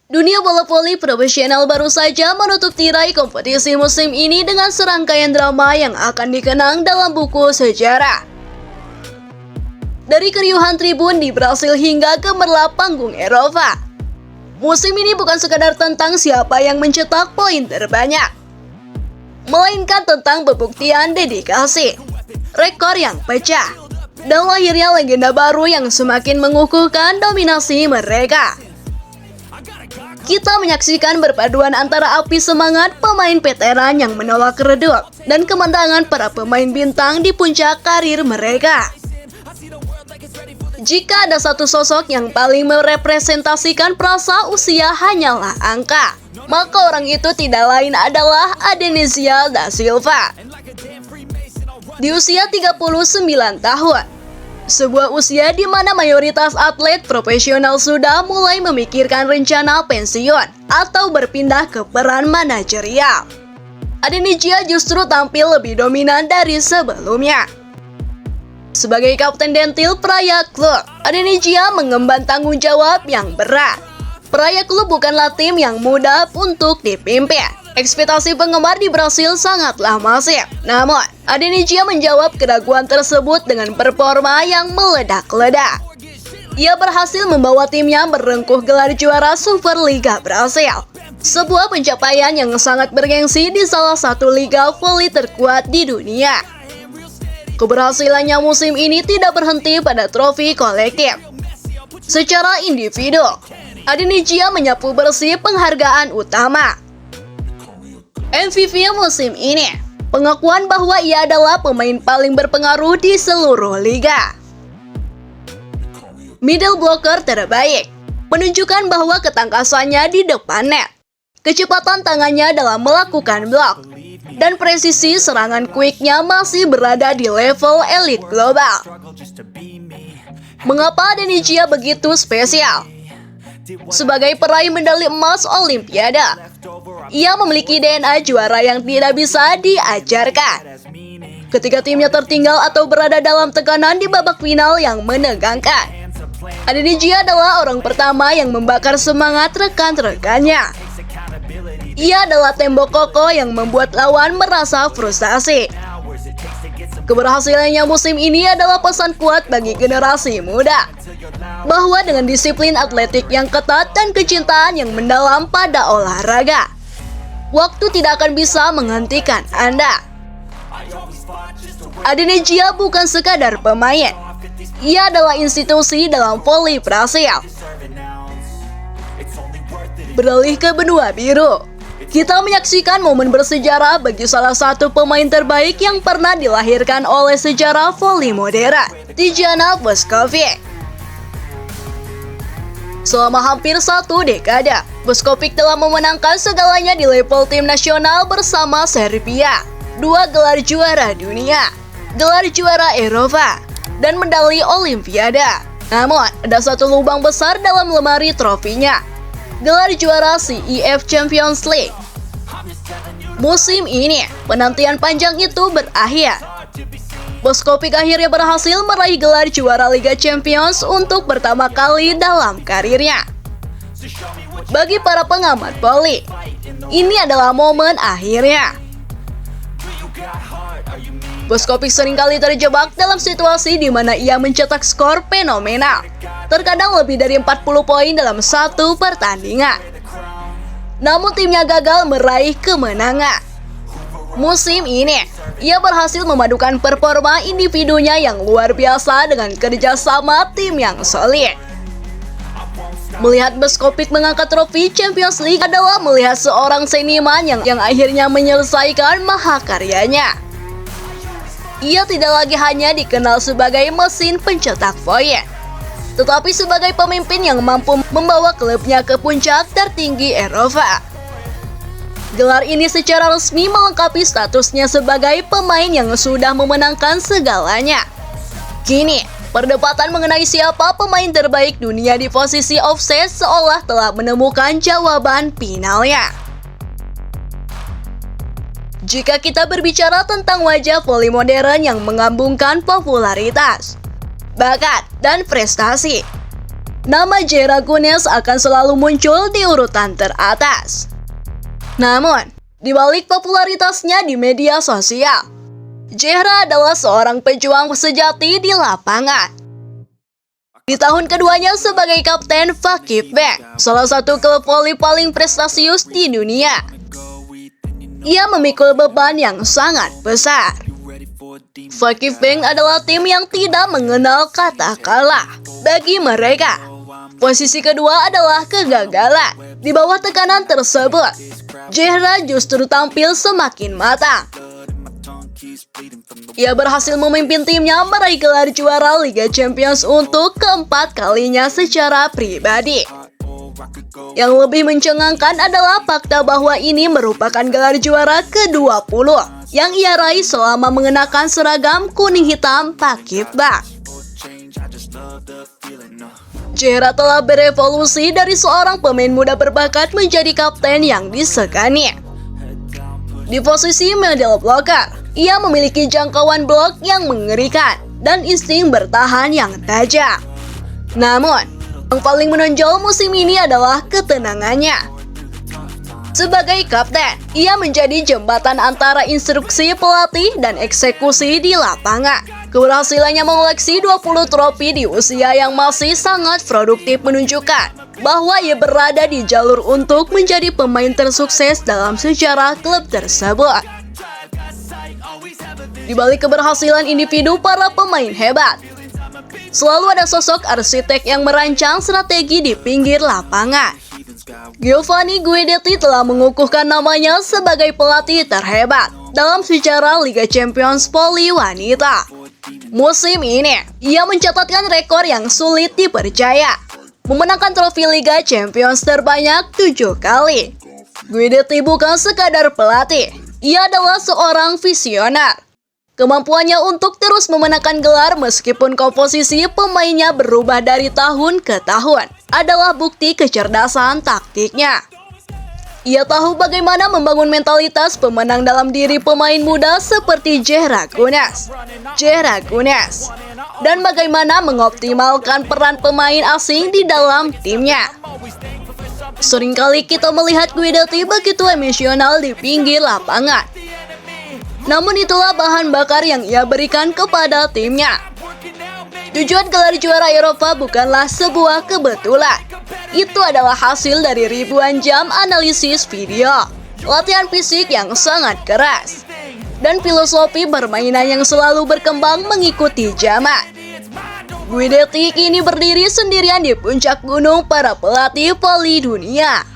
Dunia bola voli profesional baru saja menutup tirai kompetisi musim ini dengan serangkaian drama yang akan dikenang dalam buku sejarah. Dari keriuhan tribun di Brasil hingga gemerlap panggung Eropa, musim ini bukan sekadar tentang siapa yang mencetak poin terbanyak, melainkan tentang pembuktian dedikasi, rekor yang pecah, dan lahirnya legenda baru yang semakin mengukuhkan dominasi mereka. Kita menyaksikan perpaduan antara api semangat pemain veteran yang menolak redup dan kemenangan para pemain bintang di puncak karir mereka. Jika ada satu sosok yang paling merepresentasikan frasa usia hanyalah angka, maka orang itu tidak lain adalah Adenizia da Silva. Di usia 39 tahun, sebuah usia di mana mayoritas atlet profesional sudah mulai memikirkan rencana pensiun atau berpindah ke peran manajerial, Adenizia justru tampil lebih dominan dari sebelumnya. Sebagai kapten Dentil Praia Club, Adenizia mengemban tanggung jawab yang berat. Praia Club bukanlah tim yang mudah untuk dipimpin. Ekspektasi penggemar di Brasil sangatlah masif. Namun, Adenizia menjawab keraguan tersebut dengan performa yang meledak-ledak. Ia berhasil membawa timnya merengkuh gelar juara Superliga Brasil, sebuah pencapaian yang sangat bergengsi di salah satu liga voli terkuat di dunia. Keberhasilannya musim ini tidak berhenti pada trofi kolektif. Secara individu, Adenizia menyapu bersih penghargaan utama. MVP musim ini, pengakuan bahwa ia adalah pemain paling berpengaruh di seluruh liga. Middle blocker terbaik, menunjukkan bahwa ketangkasannya di depan net, kecepatan tangannya dalam melakukan blok, dan presisi serangan quicknya masih berada di level elit global. Mengapa Adenizia begitu spesial? Sebagai peraih medali emas Olimpiade, ia memiliki DNA juara yang tidak bisa diajarkan. Ketika timnya tertinggal atau berada dalam tekanan di babak final yang menegangkan, Adenizia adalah orang pertama yang membakar semangat rekan-rekannya. Ia adalah tembok kokoh yang membuat lawan merasa frustasi. Keberhasilannya musim ini adalah pesan kuat bagi generasi muda, bahwa dengan disiplin atletik yang ketat dan kecintaan yang mendalam pada olahraga, waktu tidak akan bisa menghentikan Anda. Adenizia bukan sekadar pemain, ia adalah institusi dalam voli Brasil. Beralih ke benua biru, kita menyaksikan momen bersejarah bagi salah satu pemain terbaik yang pernah dilahirkan oleh sejarah voli modern, Tijana Bošković. Selama hampir satu dekade, Bošković telah memenangkan segalanya di level tim nasional bersama Serbia, 2 gelar juara dunia, gelar juara Eropa, dan medali Olimpiade. Namun, ada satu lubang besar dalam lemari trofinya, gelar juara CEF Champions League. Musim ini, penantian panjang itu berakhir. Bošković akhirnya berhasil meraih gelar juara Liga Champions untuk pertama kali dalam karirnya. Bagi para pengamat voli, ini adalah momen akhirnya. Bošković seringkali terjebak dalam situasi di mana ia mencetak skor fenomenal, terkadang lebih dari 40 poin dalam satu pertandingan. Namun timnya gagal meraih kemenangan. Musim ini, ia berhasil memadukan performa individunya yang luar biasa dengan kerjasama tim yang solid. Melihat Bošković mengangkat trofi Champions League adalah melihat seorang seniman yang akhirnya menyelesaikan mahakaryanya. Ia tidak lagi hanya dikenal sebagai mesin pencetak poin, tetapi sebagai pemimpin yang mampu membawa klubnya ke puncak tertinggi Eropa. Gelar ini secara resmi melengkapi statusnya sebagai pemain yang sudah memenangkan segalanya. Kini, perdebatan mengenai siapa pemain terbaik dunia di posisi offset seolah telah menemukan jawaban finalnya. Jika kita berbicara tentang wajah voli modern yang mengambungkan popularitas, bakat, dan prestasi, nama Jehra Gunes akan selalu muncul di urutan teratas. Namun, di balik popularitasnya di media sosial, Jehra adalah seorang pejuang sejati di lapangan. Di tahun keduanya sebagai kapten Vakif Bank, salah satu klub voli paling prestasius di dunia, ia memikul beban yang sangat besar. Vakif Bank adalah tim yang tidak mengenal kata kalah. Bagi mereka, posisi kedua adalah kegagalan. Di bawah tekanan tersebut, Jehra justru tampil semakin matang. Ia berhasil memimpin timnya meraih gelar juara Liga Champions untuk keempat kalinya secara pribadi. Yang lebih mencengangkan adalah fakta bahwa ini merupakan gelar juara ke-20 yang ia raih selama mengenakan seragam kuning hitam Vakif Bank. Jehra telah berevolusi dari seorang pemain muda berbakat menjadi kapten yang disegani. Di posisi middle blocker, ia memiliki jangkauan blok yang mengerikan dan insting bertahan yang tajam. Namun, yang paling menonjol musim ini adalah ketenangannya. Sebagai kapten, ia menjadi jembatan antara instruksi pelatih dan eksekusi di lapangan. Keberhasilannya mengoleksi 20 trofi di usia yang masih sangat produktif menunjukkan bahwa ia berada di jalur untuk menjadi pemain tersukses dalam sejarah klub tersebut. Di balik keberhasilan individu para pemain hebat, selalu ada sosok arsitek yang merancang strategi di pinggir lapangan. Giovanni Guidetti telah mengukuhkan namanya sebagai pelatih terhebat dalam sejarah Liga Champions voli wanita. Musim ini, ia mencatatkan rekor yang sulit dipercaya, memenangkan trofi Liga Champions terbanyak 7 kali. Guidetti bukan sekadar pelatih, ia adalah seorang visioner. Kemampuannya untuk terus memenangkan gelar meskipun komposisi pemainnya berubah dari tahun ke tahun adalah bukti kecerdasan taktiknya. Ia tahu bagaimana membangun mentalitas pemenang dalam diri pemain muda seperti Jehra Gunes, dan bagaimana mengoptimalkan peran pemain asing di dalam timnya. Seringkali kita melihat Guidetti begitu emosional di pinggir lapangan. Namun itulah bahan bakar yang ia berikan kepada timnya. Tujuan gelar juara Eropa bukanlah sebuah kebetulan. Itu adalah hasil dari ribuan jam analisis video, latihan fisik yang sangat keras, dan filosofi permainan yang selalu berkembang mengikuti zaman. Guidetti kini berdiri sendirian di puncak gunung para pelatih voli dunia.